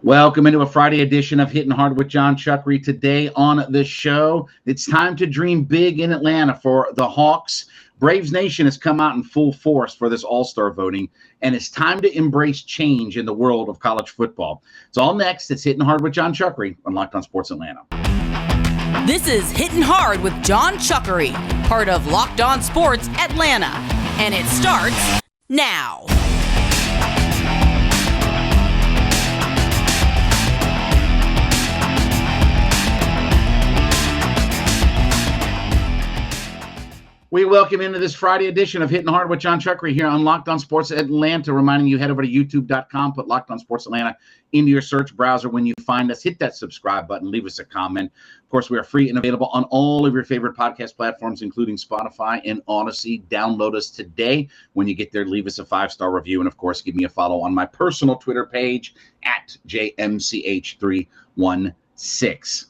Welcome into a Friday edition of Hittin Hard with John Chuckery. Today on the show, it's time to dream big in Atlanta for the Hawks. Braves Nation has come out in full force for this All-Star voting, and it's time to embrace change in the world of college football. It's all next. It's Hittin Hard with John Chuckery on Locked On Sports Atlanta. This is Hittin Hard with John Chuckery, part of Locked On Sports Atlanta, and it starts now. We welcome into this Friday edition of Hittin Hard with John Chuckery here on Locked On Sports Atlanta, reminding you head over to youtube.com, put Locked On Sports Atlanta into your search browser. When you find us, hit that subscribe button, leave us a comment. Of course, we are free and available on all of your favorite podcast platforms, including Spotify and Odyssey. Download us today. When you get there, leave us a 5-star review, and of course, give me a follow on my personal Twitter page at JMCH316.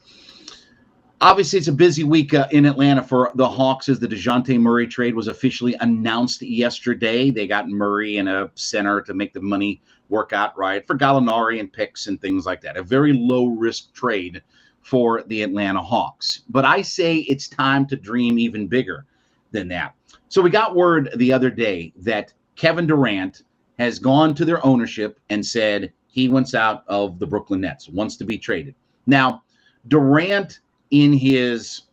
Obviously, it's a busy week in Atlanta for the Hawks as the Dejounte Murray trade was officially announced yesterday. They got Murray in a center to make the money work out right for Gallinari and picks and things like that. A very low-risk trade for the Atlanta Hawks. But I say it's time to dream even bigger than that. So we got word the other day that Kevin Durant has gone to their ownership and said he wants out of the Brooklyn Nets, wants to be traded. Now, Durant, in his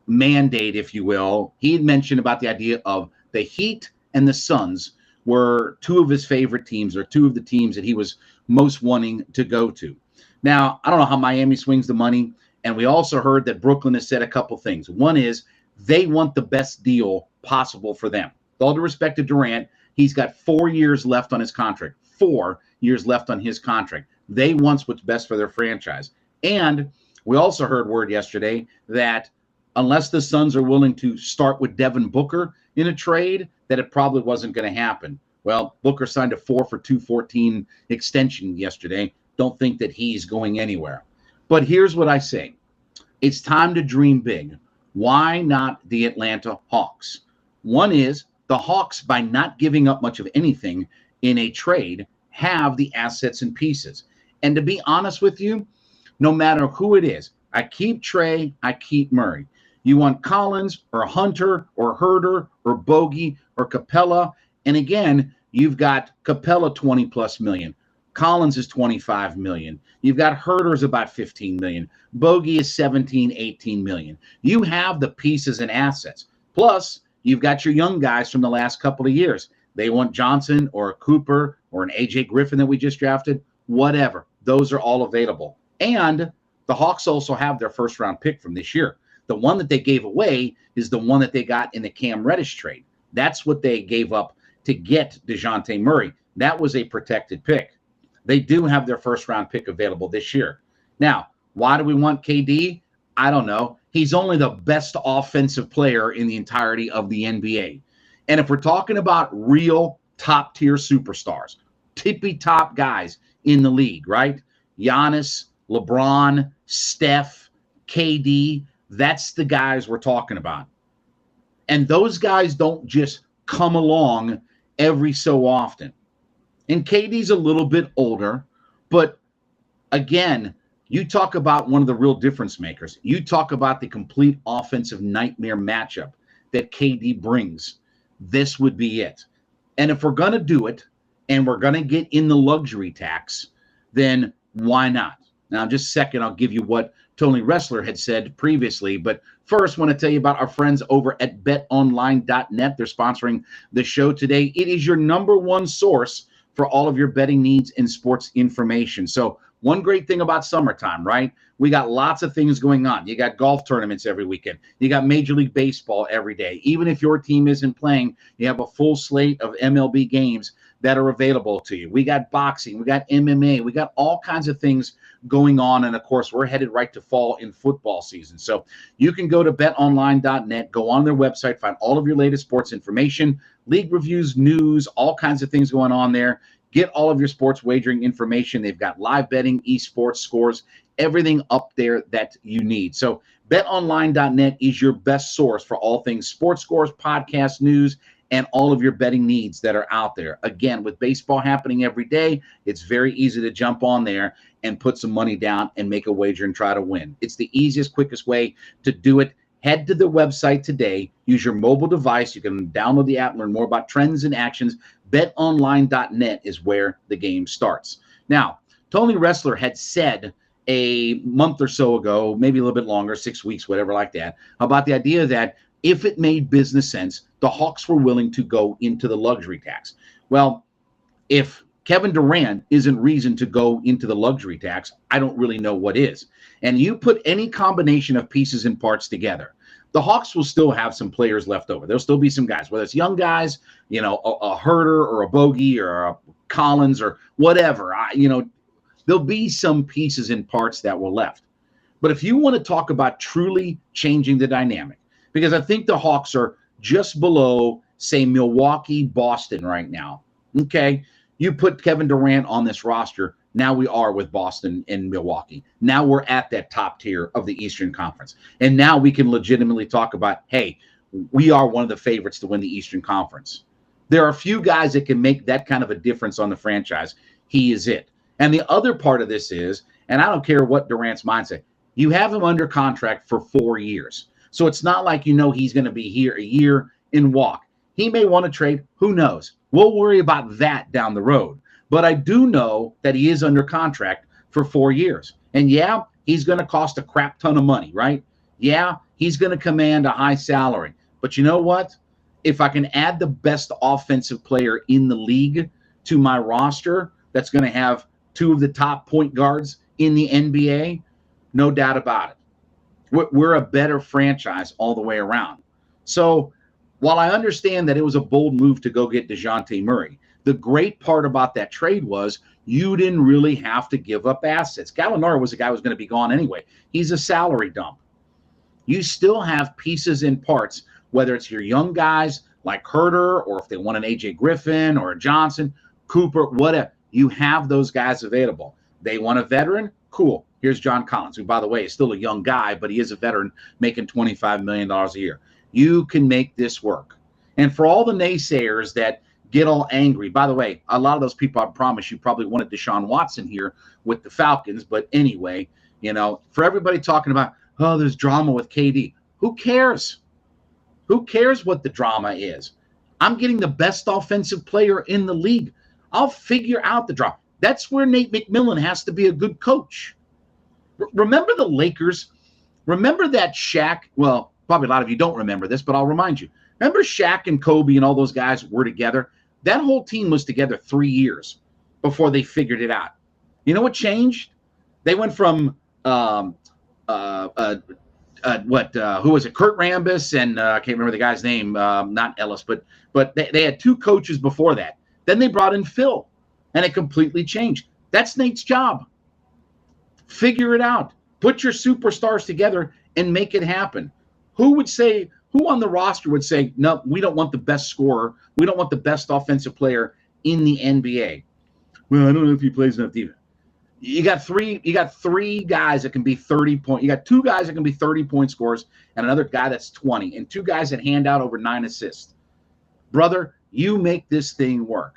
mandate, if you will, he had mentioned about the idea of the Heat and the Suns were two of his favorite teams, or two of the teams that he was most wanting to go to. Now, I don't know how Miami swings the money, and we also heard that Brooklyn has said a couple things. One is they want the best deal possible for them. With all due respect to Durant, he's got 4 years left on his contract. 4 years left on his contract. They want what's best for their franchise. And we also heard word yesterday that unless the Suns are willing to start with Devin Booker in a trade, that it probably wasn't going to happen. Well, Booker signed a 4 for $214 extension yesterday. Don't think that he's going anywhere. But here's what I say. It's time to dream big. Why not the Atlanta Hawks? One is the Hawks, by not giving up much of anything in a trade, have the assets and pieces. And to be honest with you, no matter who it is, I keep Trae, I keep Murray. You want Collins or Hunter or Herter or Bogey or Capella. And again, you've got Capella 20 plus million. Collins is 25 million. You've got Herter's about 15 million. Bogey is 17, 18 million. You have the pieces and assets. Plus, you've got your young guys from the last couple of years. They want Johnson or a Cooper or an AJ Griffin that we just drafted. Whatever. Those are all available. And the Hawks also have their first-round pick from this year. The one that they gave away is the one that they got in the Cam Reddish trade. That's what they gave up to get Dejounte Murray. That was a protected pick. They do have their first-round pick available this year. Now, why do we want KD? I don't know. He's only the best offensive player in the entirety of the NBA. And if we're talking about real top-tier superstars, tippy-top guys in the league, right? Giannis, LeBron, Steph, KD, that's the guys we're talking about. And those guys don't just come along every so often. And KD's a little bit older, but again, you talk about one of the real difference makers. You talk about the complete offensive nightmare matchup that KD brings. This would be it. And if we're going to do it and we're going to get in the luxury tax, then why not? Now, in just a second, I'll give you what Tony Ressler had said previously. But first, I want to tell you about our friends over at betonline.net. They're sponsoring the show today. It is your number one source for all of your betting needs and sports information. So one great thing about summertime, right? We got lots of things going on. You got golf tournaments every weekend. You got Major League Baseball every day. Even if your team isn't playing, you have a full slate of MLB games that are available to you. We got boxing. We got MMA. We got all kinds of things going on. And of course, we're headed right to fall in football season. So you can go to betonline.net, go on their website, find all of your latest sports information, league reviews, news, all kinds of things going on there. Get all of your sports wagering information. They've got live betting, esports, scores, everything up there that you need. So betonline.net is your best source for all things sports scores, podcast news, and all of your betting needs that are out there. Again, with baseball happening every day, it's very easy to jump on there and put some money down and make a wager and try to win. It's the easiest, quickest way to do it. Head to the website today. Use your mobile device. You can download the app, learn more about trends and actions. BetOnline.net is where the game starts. Now, Tony Ressler had said a month or so ago, maybe a little bit longer, 6 weeks, whatever like that, about the idea that if it made business sense, the Hawks were willing to go into the luxury tax. Well, if Kevin Durant isn't reason to go into the luxury tax, I don't really know what is. And you put any combination of pieces and parts together, the Hawks will still have some players left over. There'll still be some guys, whether it's young guys, a Herter or a Bogey or a Collins or whatever, there'll be some pieces and parts that were left. But if you want to talk about truly changing the dynamic, because I think the Hawks are just below, say, Milwaukee, Boston right now. Okay, you put Kevin Durant on this roster. Now we are with Boston and Milwaukee. Now we're at that top tier of the Eastern Conference. And now we can legitimately talk about, hey, we are one of the favorites to win the Eastern Conference. There are a few guys that can make that kind of a difference on the franchise. He is it. And the other part of this is, and I don't care what Durant's mindset, you have him under contract for 4 years. So it's not like he's going to be here a year and walk. He may want to trade. Who knows? We'll worry about that down the road. But I do know that he is under contract for 4 years. And yeah, he's going to cost a crap ton of money, right? Yeah, he's going to command a high salary. But you know what? If I can add the best offensive player in the league to my roster, that's going to have 2 of the top point guards in the NBA, no doubt about it. We're a better franchise all the way around. So while I understand that it was a bold move to go get Dejounte Murray, the great part about that trade was you didn't really have to give up assets. Gallinari was a guy who was going to be gone anyway. He's a salary dump. You still have pieces and parts, whether it's your young guys like Herter or if they want an AJ Griffin or a Johnson, Cooper, whatever. You have those guys available. They want a veteran? Cool. Here's John Collins, who, by the way, is still a young guy, but he is a veteran making $25 million a year. You can make this work. And for all the naysayers that get all angry, by the way, a lot of those people, I promise you, probably wanted Deshaun Watson here with the Falcons. But anyway, for everybody talking about, oh, there's drama with KD. Who cares? Who cares what the drama is? I'm getting the best offensive player in the league. I'll figure out the drama. That's where Nate McMillan has to be a good coach. Remember the Lakers? Remember that Shaq? Well, probably a lot of you don't remember this, but I'll remind you. Remember Shaq and Kobe and all those guys were together? That whole team was together 3 years before they figured it out. You know what changed? They went from who was it? Kurt Rambis and I can't remember the guy's name, not Ellis, but they had 2 coaches before that. Then they brought in Phil, and it completely changed. That's Nate's job. Figure it out. Put your superstars together and make it happen. Who on the roster would say, no, we don't want the best scorer. We don't want the best offensive player in the NBA. Well, I don't know if he plays enough defense. You got three guys that can be 30 point. You got 2 guys that can be 30-point scorers and another guy that's 20 and 2 guys that hand out over 9 assists. Brother, you make this thing work.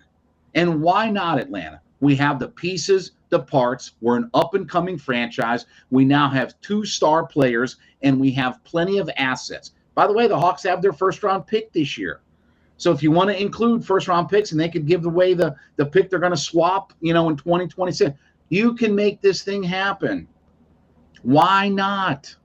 And why not Atlanta? We have the pieces, the parts. We're an up-and-coming franchise. We now have 2 star players, and we have plenty of assets. By the way, the Hawks have their first-round pick this year. So if you want to include first-round picks, and they could give away the pick they're going to swap, in 2026, you can make this thing happen. Why not?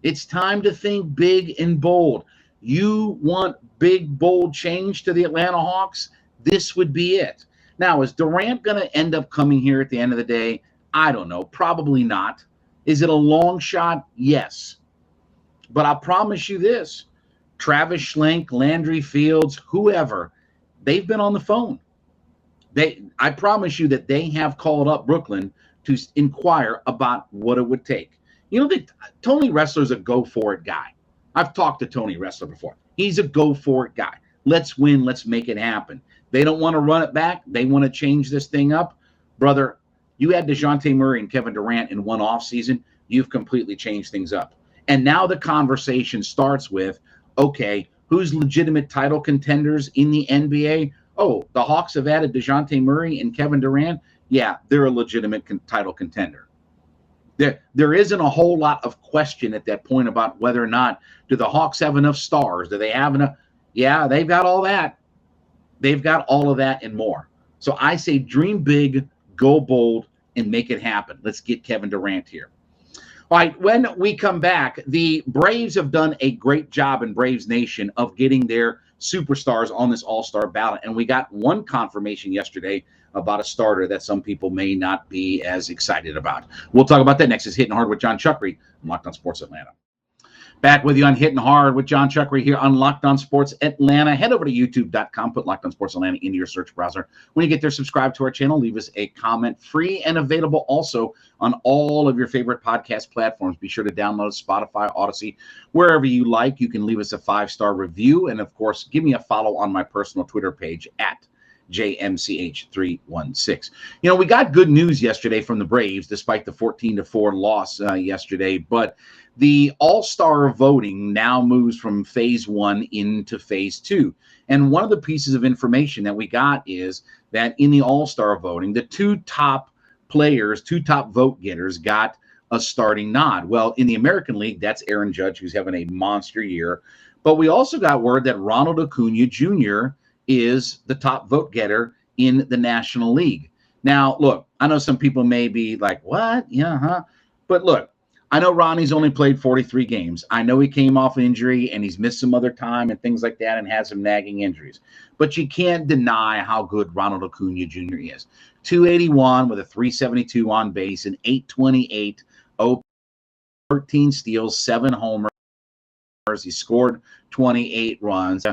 It's time to think big and bold. You want big, bold change to the Atlanta Hawks? This would be it. Now, is Durant going to end up coming here at the end of the day? I don't know. Probably not. Is it a long shot? Yes. But I'll promise you this. Travis Schlenk, Landry Fields, whoever, they've been on the phone. I promise you that they have called up Brooklyn to inquire about what it would take. Tony Ressler's a go-for-it guy. I've talked to Tony Ressler before. He's a go-for-it guy. Let's win. Let's make it happen. They don't want to run it back. They want to change this thing up. Brother, you had Dejounte Murray and Kevin Durant in one offseason. You've completely changed things up. And now the conversation starts with, okay, Who's legitimate title contenders in the NBA? Oh, the Hawks have added Dejounte Murray and Kevin Durant. Yeah, they're a legitimate title contender. There isn't a whole lot of question at that point about whether or not do the Hawks have enough stars? Do they have enough? Yeah, they've got all that. They've got all of that and more. So I say dream big, go bold, and make it happen. Let's get Kevin Durant here. All right, when we come back, the Braves have done a great job in Braves Nation of getting their superstars on this all-star ballot. And we got one confirmation yesterday about a starter that some people may not be as excited about. We'll talk about that next. It's Hittin' Hard with John Chuckery on Locked On Sports Atlanta. Back with you on Hittin' Hard with John Chuckery here on Locked On Sports Atlanta. Head over to youtube.com, put Locked On Sports Atlanta into your search browser. When you get there, subscribe to our channel, leave us a comment, free and available also on all of your favorite podcast platforms. Be sure to download Spotify, Odyssey, wherever you like. You can leave us a 5-star review. And of course, give me a follow on my personal Twitter page at JMCH316. You know, we got good news yesterday from the Braves, despite the 14-4 loss yesterday, but the all-star voting now moves from phase 1 into phase 2. And one of the pieces of information that we got is that in the all-star voting, the two top vote getters got a starting nod. Well, in the American League, that's Aaron Judge, who's having a monster year. But we also got word that Ronald Acuna Jr. is the top vote getter in the National League. Now, look, I know some people may be like, what? Yeah, huh? But look, I know Ronnie's only played 43 games. I know he came off injury and he's missed some other time and things like that and has some nagging injuries. But you can't deny how good Ronald Acuna Jr. is. 281 with a 372 on base, an 828 OP, 13 steals, 7 homers. He scored 28 runs.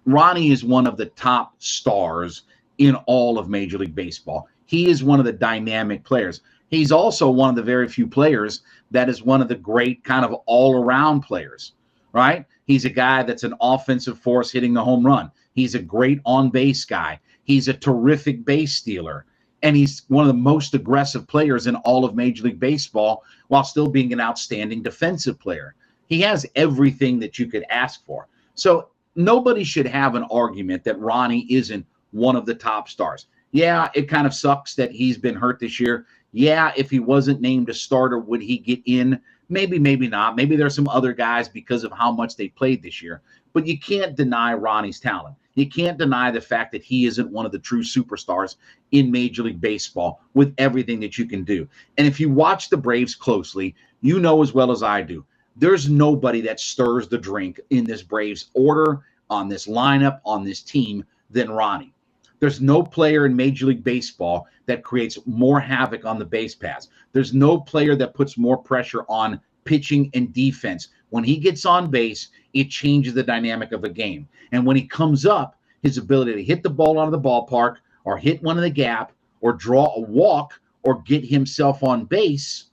Ronnie is one of the top stars in all of Major League Baseball. He is one of the dynamic players. He's also one of the very few players that is one of the great kind of all-around players, right? He's a guy that's an offensive force hitting the home run. He's a great on-base guy. He's a terrific base stealer. And he's one of the most aggressive players in all of Major League Baseball while still being an outstanding defensive player. He has everything that you could ask for. So nobody should have an argument that Ronnie isn't one of the top stars. Yeah, it kind of sucks that he's been hurt this year. Yeah, if he wasn't named a starter, would he get in? Maybe, maybe not. Maybe there's some other guys because of how much they played this year. But you can't deny Ronnie's talent. You can't deny the fact that he isn't one of the true superstars in Major League Baseball with everything that you can do. And if you watch the Braves closely, you know as well as I do, there's nobody that stirs the drink in this Braves order, on this lineup, on this team than Ronnie. There's no player in Major League Baseball that creates more havoc on the base paths. There's no player that puts more pressure on pitching and defense. When he gets on base, it changes the dynamic of a game. And when he comes up, his ability to hit the ball out of the ballpark or hit one in the gap or draw a walk or get himself on base,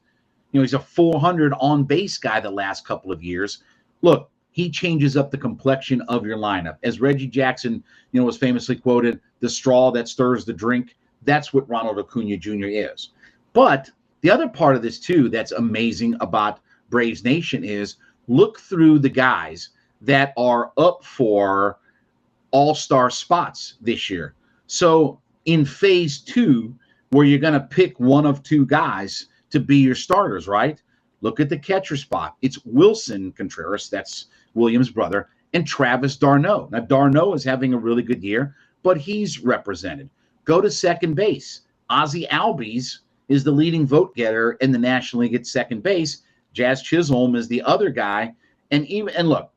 you know, he's a 400 on base guy the last couple of years. Look, he changes up the complexion of your lineup. As Reggie Jackson, you know, was famously quoted, the straw that stirs the drink. That's what Ronald Acuna Jr. is. But the other part of this, too, that's amazing about Braves Nation is look through the guys that are up for all-star spots this year. So in phase 2, where you're going to pick one of two guys to be your starters, right? Look at the catcher spot. It's Wilson Contreras, that's Williams' brother, and Travis d'Arnaud. Now, d'Arnaud is having a really good year, but he's represented. Go to second base. Ozzie Albies is the leading vote getter in the National League at second base. Jazz Chisholm is the other guy. And look,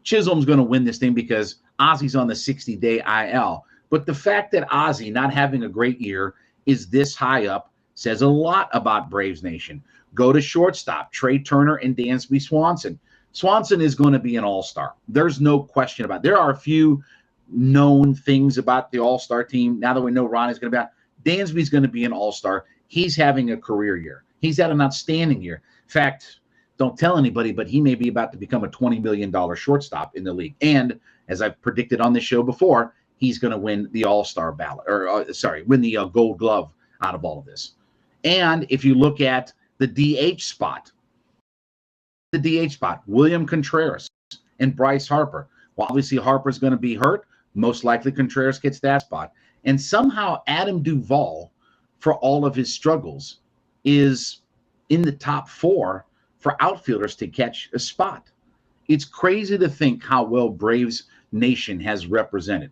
Chisholm's going to win this thing because Ozzie's on the 60-day IL. But the fact that Ozzie not having a great year is this high up says a lot about Braves Nation. Go to shortstop, Trey Turner and Dansby Swanson. Swanson is going to be an all-star. There's no question about it. There are a few known things about the all-star team. Now that we know Ronnie's going to be out, Dansby's going to be an all-star. He's having a career year. He's had an outstanding year. In fact, don't tell anybody, but he may be about to become a $20 million shortstop in the league. And as I've predicted on this show before, he's going to win the all-star ballot, win the gold glove out of all of this. And if you look at the DH spot, William Contreras and Bryce Harper. Well, obviously Harper's going to be hurt. Most likely Contreras gets that spot. And somehow Adam Duvall, for all of his struggles, is in the top 4 for outfielders to catch a spot. It's crazy to think how well Braves Nation has represented.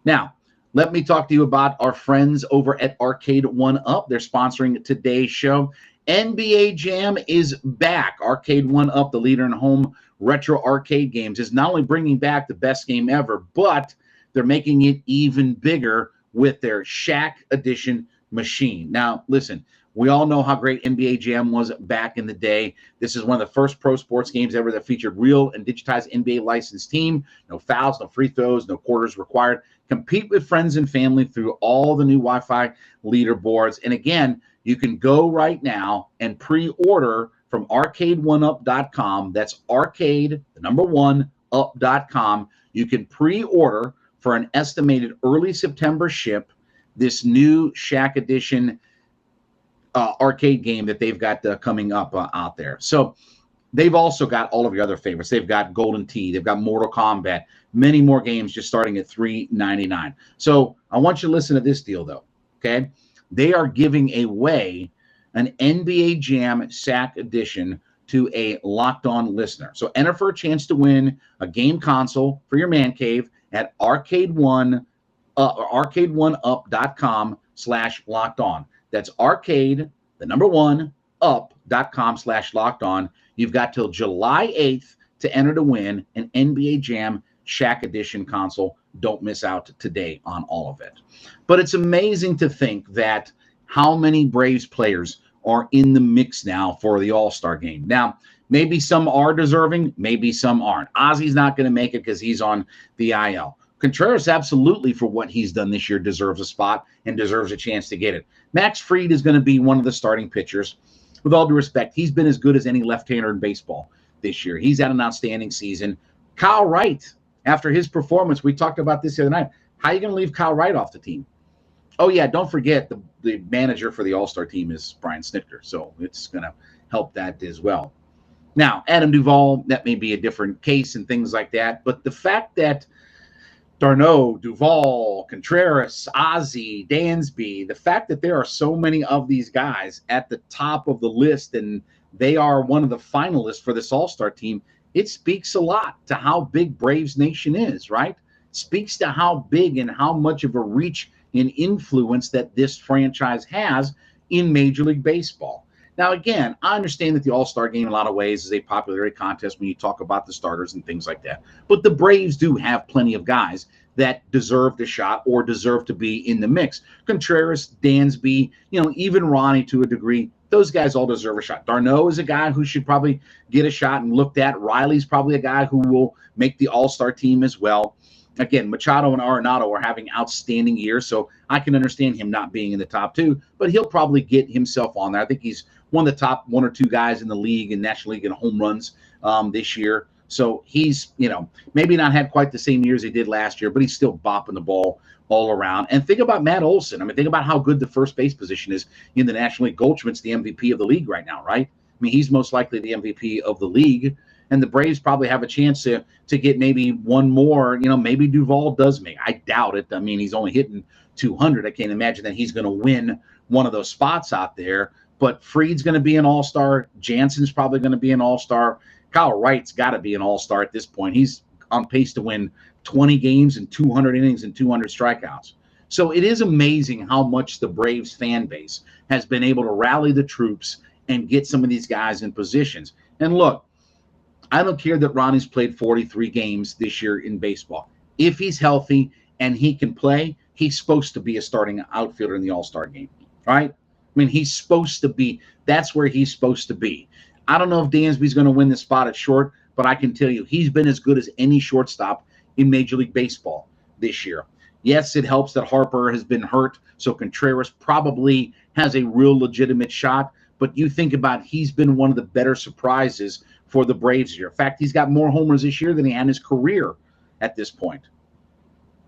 Now, let me talk to you about our friends over at Arcade 1UP. They're sponsoring today's show. NBA Jam is back. Arcade 1UP, the leader in home retro arcade games, is not only bringing back the best game ever, but they're making it even bigger with their Shaq Edition machine. Now, listen, we all know how great NBA Jam was back in the day. This is one of the first pro sports games ever that featured real and digitized NBA licensed team. No fouls, no free throws, no quarters required. Compete with friends and family through all the new Wi-Fi leaderboards. And again, you can go right now and pre-order from arcade1up.com. That's arcade, the number 1, up.com. You can pre-order for an estimated early September ship this new Shaq Edition arcade game that they've got coming up out there. So they've also got all of your other favorites. They've got Golden Tee. They've got Mortal Kombat. Many more games just starting at $3.99. So I want you to listen to this deal, though, okay? They are giving away an NBA Jam Shaq Edition to a Locked On listener. So enter for a chance to win a game console for your man cave at arcade1up.com/locked-on. That's arcade, the number 1, up.com/locked-on. You've got till July 8th to enter to win an NBA Jam Shaq Edition console. Don't miss out today on all of it. But it's amazing to think that how many Braves players are in the mix now for the All-Star game. Now, maybe some are deserving, maybe some aren't. Ozzy's not going to make it because he's on the IL. Contreras, absolutely, for what he's done this year, deserves a spot and deserves a chance to get it. Max Fried is going to be one of the starting pitchers. With all due respect, he's been as good as any left-hander in baseball this year. He's had an outstanding season. Kyle Wright, after his performance, we talked about this the other night. How are you going to leave Kyle Wright off the team? Oh, yeah, don't forget the manager for the All-Star team is Brian Snitker, so it's going to help that as well. Now, Adam Duvall, that may be a different case and things like that, but the fact that d'Arnaud, Duvall, Contreras, Ozzy, Dansby, the fact that there are so many of these guys at the top of the list and they are one of the finalists for this All-Star team, it speaks a lot to how big Braves Nation is, right? Speaks to how big and how much of a reach and influence that this franchise has in Major League Baseball. Now, again, I understand that the All-Star game in a lot of ways is a popularity contest when you talk about the starters and things like that. But the Braves do have plenty of guys that deserve the shot or deserve to be in the mix. Contreras, Dansby, even Ronnie to a degree, those guys all deserve a shot. d'Arnaud is a guy who should probably get a shot and looked at. Riley's probably a guy who will make the All-Star team as well. Again, Machado and Arenado are having outstanding years, so I can understand him not being in the top 2, but he'll probably get himself on there. I think he's one of the top 1 or 2 guys in the league, in National League in home runs this year. So he's, maybe not had quite the same years he did last year, but he's still bopping the ball all around. And think about Matt Olson. I mean, think about how good the first base position is in the National League. Goldschmidt's the MVP of the league right now, right? I mean, he's most likely the MVP of the league. And the Braves probably have a chance to get maybe one more. Maybe Duvall does make. I doubt it. I mean, he's only hitting 200. I can't imagine that he's going to win one of those spots out there. But Fried's going to be an all-star. Jansen's probably going to be an all-star. Kyle Wright's got to be an all-star at this point. He's on pace to win 20 games and 200 innings and 200 strikeouts. So it is amazing how much the Braves fan base has been able to rally the troops and get some of these guys in positions. And look, I don't care that Ronnie's played 43 games this year in baseball. If he's healthy and he can play, he's supposed to be a starting outfielder in the All-Star game, right? I mean, he's supposed to be. That's where he's supposed to be. I don't know if Dansby's going to win the spot at short, but I can tell you he's been as good as any shortstop in Major League Baseball this year. Yes, it helps that Harper has been hurt, so Contreras probably has a real legitimate shot, but you think about he's been one of the better surprises for the Braves this year. In fact, he's got more homers this year than he had in his career at this point.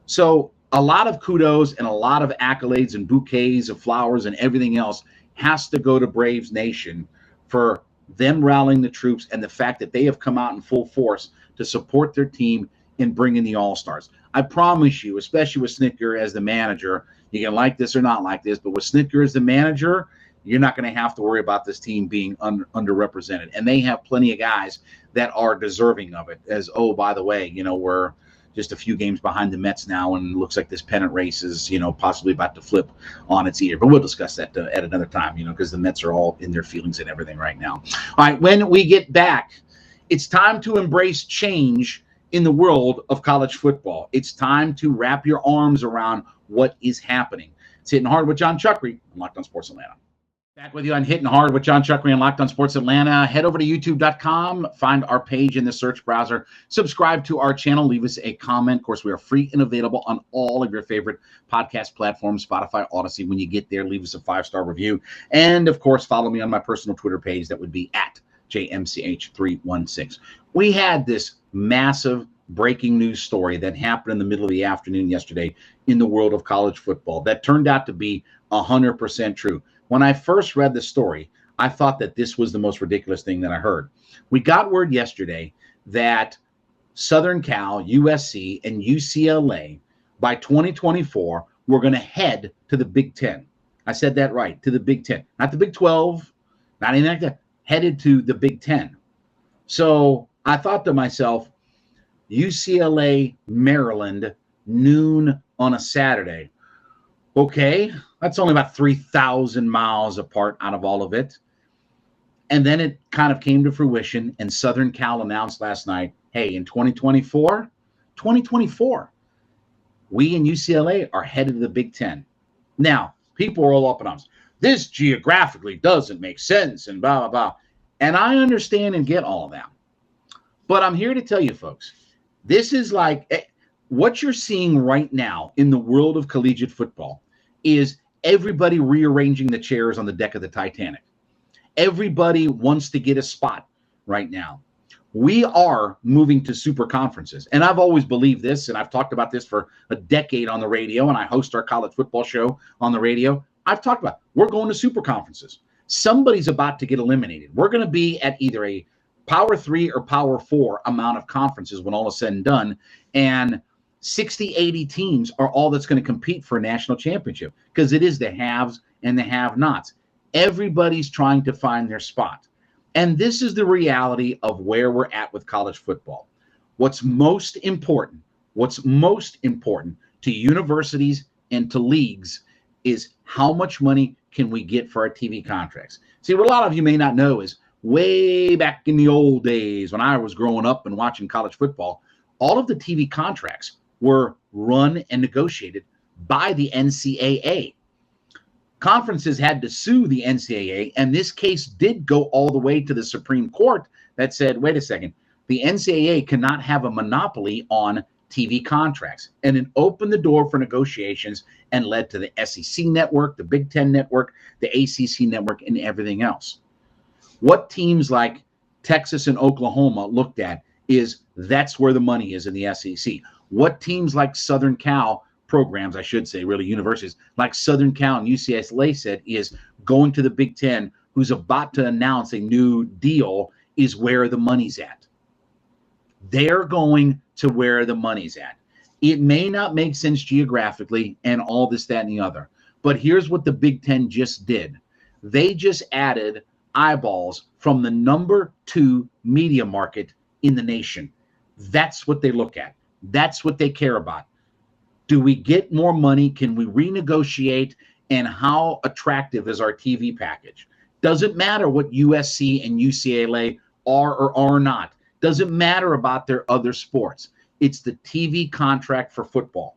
So a lot of kudos and a lot of accolades and bouquets of flowers and everything else has to go to Braves Nation for them rallying the troops and the fact that they have come out in full force to support their team and bring in the all-stars. I promise you, especially with Snicker as the manager, you can like this or not like this, but with Snicker as the manager, you're not going to have to worry about this team being underrepresented. And they have plenty of guys that are deserving of it. As, oh, by the way, we're just a few games behind the Mets now, and it looks like this pennant race is, possibly about to flip on its ear. But we'll discuss that at another time, because the Mets are all in their feelings and everything right now. All right, when we get back, it's time to embrace change in the world of college football. It's time to wrap your arms around what is happening. It's Hittin' Hard with John Chuckery on Locked On Sports Atlanta. Back with you on Hittin' Hard with John Chuckery on Locked On Sports Atlanta. Head over to youtube.com, find our page in the search browser, subscribe to our channel, leave us a comment. Of course, we are free and available on all of your favorite podcast platforms, Spotify, Odyssey. When you get there, leave us a 5-star review. And, of course, follow me on my personal Twitter page. That would be at JMCH316. We had this massive breaking news story that happened in the middle of the afternoon yesterday in the world of college football that turned out to be 100% true. When I first read the story, I thought that this was the most ridiculous thing that I heard. We got word yesterday that Southern Cal, USC, and UCLA by 2024 were going to head to the Big Ten. I said that right, to the Big Ten. Not the Big 12, not anything like that. Headed to the Big Ten. So I thought to myself, UCLA, Maryland, noon on a Saturday. Okay, that's only about 3,000 miles apart out of all of it. And then it kind of came to fruition, and Southern Cal announced last night, hey, in 2024, we in UCLA are headed to the Big Ten. Now, people are all up in arms. This geographically doesn't make sense and blah, blah, blah. And I understand and get all of that. But I'm here to tell you, folks, this is like what you're seeing right now in the world of collegiate football is everybody rearranging the chairs on the deck of the Titanic. Everybody wants to get a spot right now. We are moving to super conferences. And I've always believed this, and I've talked about this for a decade on the radio, and I host our college football show on the radio. I've talked about we're going to super conferences. Somebody's about to get eliminated. We're going to be at either a Power 3 or Power 4 amount of conferences when all is said and done. And 60, 80 teams are all that's going to compete for a national championship because it is the haves and the have-nots. Everybody's trying to find their spot. And this is the reality of where we're at with college football. What's most important to universities and to leagues is how much money can we get for our TV contracts. See, what a lot of you may not know is way back in the old days when I was growing up and watching college football, all of the TV contracts were run and negotiated by the NCAA. Conferences had to sue the NCAA, and this case did go all the way to the Supreme Court that said, wait a second, the NCAA cannot have a monopoly on TV contracts. And it opened the door for negotiations and led to the SEC network, the Big Ten network, the ACC network, and everything else. What teams like Texas and Oklahoma looked at is that's where the money is in the SEC. What teams like Southern Cal programs, I should say, really universities like Southern Cal and UCLA said is going to the Big Ten, who's about to announce a new deal, is where the money's at. They're going to where the money's at. It may not make sense geographically and all this, that, and the other. But here's what the Big Ten just did. They just added eyeballs from the number 2 media market in the nation. That's what they look at. That's what they care about. Do we get more money? Can we renegotiate? And how attractive is our TV package? Doesn't matter what USC and UCLA are or are not. Doesn't matter about their other sports. It's the TV contract for football.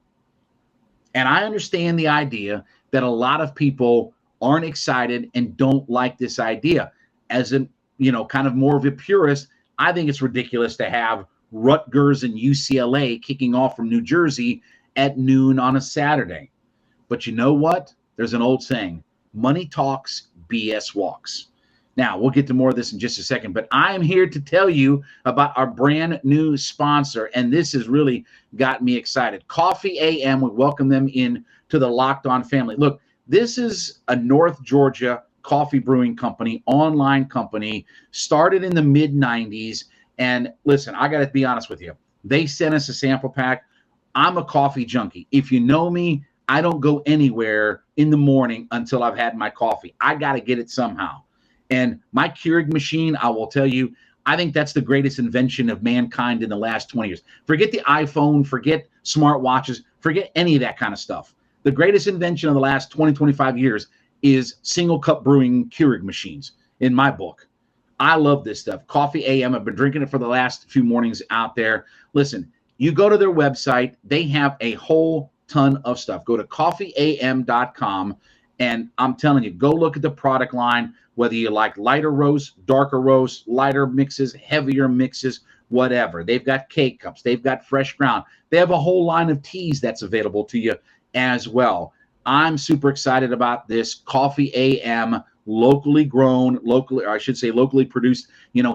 And I understand the idea that a lot of people aren't excited and don't like this idea. As a, kind of more of a purist, I think it's ridiculous to have Rutgers and UCLA kicking off from New Jersey at noon on a Saturday. But you know what? There's an old saying, money talks, BS walks. Now, we'll get to more of this in just a second, but I am here to tell you about our brand new sponsor, and this has really got me excited. Coffee AM, we welcome them in to the Locked On family. Look, this is a North Georgia coffee brewing company, online company, started in the mid-90s, And listen, I got to be honest with you. They sent us a sample pack. I'm a coffee junkie. If you know me, I don't go anywhere in the morning until I've had my coffee. I got to get it somehow. And my Keurig machine, I will tell you, I think that's the greatest invention of mankind in the last 20 years. Forget the iPhone, forget smartwatches, forget any of that kind of stuff. The greatest invention of the last 20, 25 years is single cup brewing Keurig machines in my book. I love this stuff. Coffee AM. I've been drinking it for the last few mornings out there. Listen, you go to their website. They have a whole ton of stuff. Go to coffeeam.com, and I'm telling you, go look at the product line, whether you like lighter roast, darker roast, lighter mixes, heavier mixes, whatever. They've got K-Cups. They've got fresh ground. They have a whole line of teas that's available to you as well. I'm super excited about this. Coffee AM, locally grown, locally produced,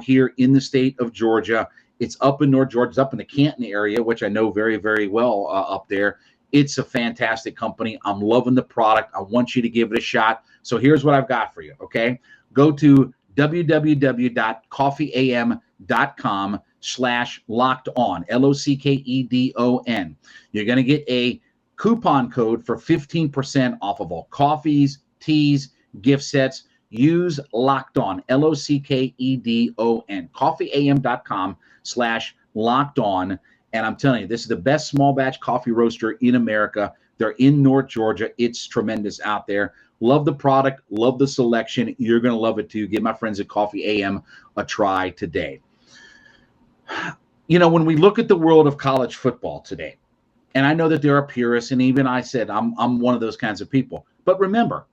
here in the state of Georgia. It's up in North Georgia. It's up in the Canton area, which I know very, very well up there. It's a fantastic company. I'm loving the product. I want you to give it a shot. So here's what I've got for you, okay? Go to www.coffeeam.com/lockedon, LOCKEDON. You're going to get a coupon code for 15% off of all coffees, teas, gift sets. Use Locked On, LOCKEDON, coffeeam.com/locked on. And I'm telling you, this is the best small batch coffee roaster in America. They're in North Georgia. It's tremendous out there. Love the product. Love the selection. You're going to love it too. Give my friends at Coffee AM a try today. When we look at the world of college football today, and I know that there are purists, and even I said I'm one of those kinds of people. But remember,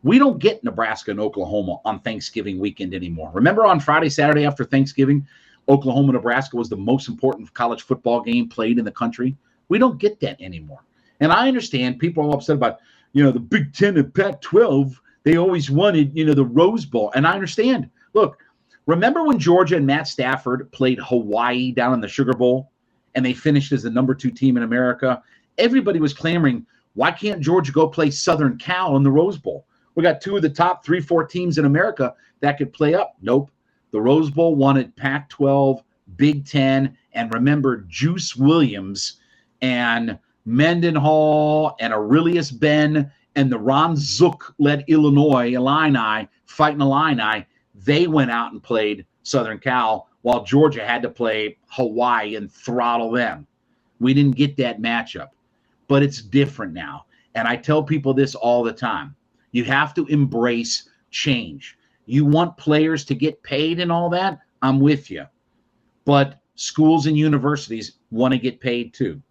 we don't get Nebraska and Oklahoma on Thanksgiving weekend anymore. Remember on Friday, Saturday after Thanksgiving, Oklahoma, Nebraska was the most important college football game played in the country? We don't get that anymore. And I understand people are upset about, the Big Ten and Pac-12. They always wanted, the Rose Bowl. And I understand. Look, remember when Georgia and Matt Stafford played Hawaii down in the Sugar Bowl and they finished as the number 2 team in America? Everybody was clamoring, why can't Georgia go play Southern Cal in the Rose Bowl? We got 2 of the top 3-4 teams in America that could play up. Nope. The Rose Bowl wanted Pac-12, Big Ten, and remember Juice Williams and Mendenhall and Aurelius Ben and the Ron Zook-led Illini, fighting Illini. They went out and played Southern Cal while Georgia had to play Hawaii and throttle them. We didn't get that matchup, but it's different now. And I tell people this all the time. You have to embrace change. You want players to get paid and all that? I'm with you. But schools and universities want to get paid too.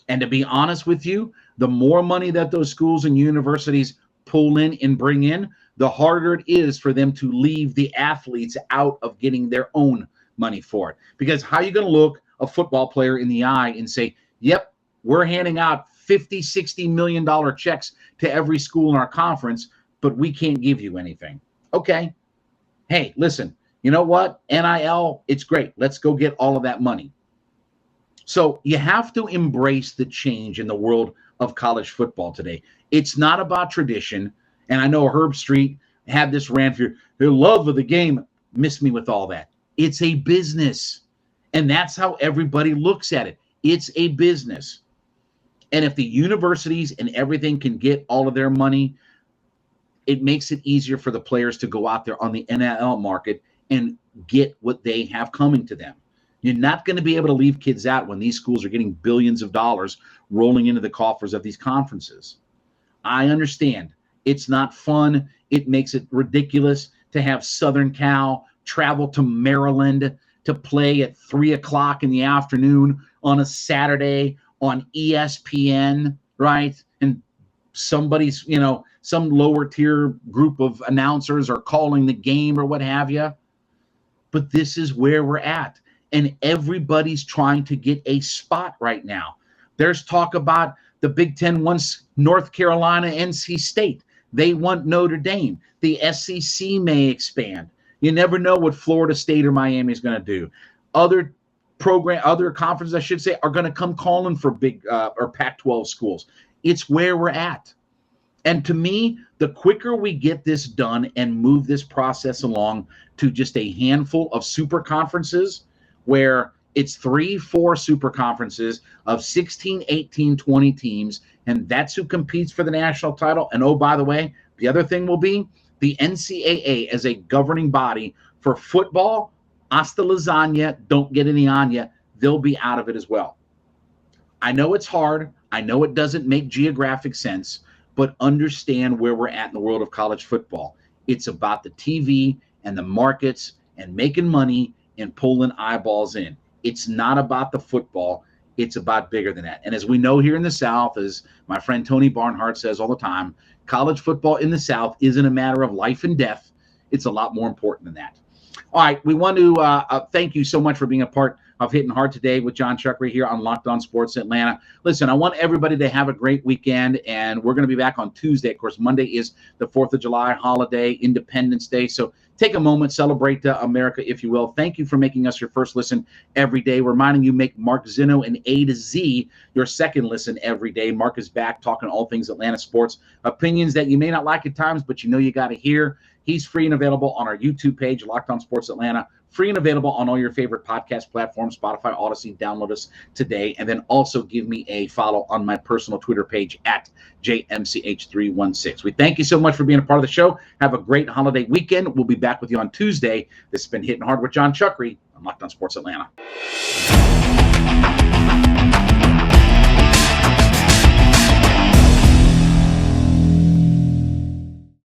And to be honest with you, the more money that those schools and universities pull in and bring in, the harder it is for them to leave the athletes out of getting their own money for it. Because how are you going to look a football player in the eye and say, yep, we're handing out $50, $60 million checks to every school in our conference, but we can't give you anything. Okay. Hey, listen, you know what? NIL, it's great. Let's go get all of that money. So you have to embrace the change in the world of college football today. It's not about tradition. And I know Herb Street had this rant for their love of the game. Miss me with all that. It's a business. And that's how everybody looks at it. It's a business. And if the universities and everything can get all of their money, it makes it easier for the players to go out there on the NIL market and get what they have coming to them. You're not going to be able to leave kids out when these schools are getting billions of dollars rolling into the coffers of these conferences. I understand. It's not fun. It makes it ridiculous to have Southern Cal travel to Maryland to play at 3:00 in the afternoon on a Saturday on ESPN, right? And somebody's, some lower tier group of announcers are calling the game or what have you. But this is where we're at. And everybody's trying to get a spot right now. There's talk about the Big Ten wants North Carolina, NC State. They want Notre Dame. The SEC may expand. You never know what Florida State or Miami is going to do. Other conferences, I should say, are going to come calling for big or Pac-12 schools. It's where we're at. And to me, the quicker we get this done and move this process along to just a handful of super conferences, where it's 3-4 super conferences of 16, 18, 20 teams, and that's who competes for the national title. And oh, by the way, the other thing will be the NCAA as a governing body for football. Hasta lasagna, don't get any on you. They'll be out of it as well. I know it's hard. I know it doesn't make geographic sense, but understand where we're at in the world of college football. It's about the TV and the markets and making money and pulling eyeballs in. It's not about the football. It's about bigger than that. And as we know here in the South, as my friend Tony Barnhart says all the time, college football in the South isn't a matter of life and death. It's a lot more important than that. All right, we want to thank you so much for being a part of Hittin' Hard today with John Chuckery here on Locked On Sports Atlanta. Listen, I want everybody to have a great weekend, and we're going to be back on Tuesday. Of course, Monday is the 4th of July holiday, Independence Day. So take a moment, celebrate America, if you will. Thank you for making us your first listen every day. Reminding you, make Mark Zinno and A to Z your second listen every day. Mark is back talking all things Atlanta sports, opinions that you may not like at times, but you know you got to hear. He's free and available on our YouTube page, Locked On Sports Atlanta. Free and available on all your favorite podcast platforms, Spotify, Odyssey. Download us today. And then also give me a follow on my personal Twitter page at JMCH316. We thank you so much for being a part of the show. Have a great holiday weekend. We'll be back with you on Tuesday. This has been Hittin' Hard with John Chuckery on Locked On Sports Atlanta.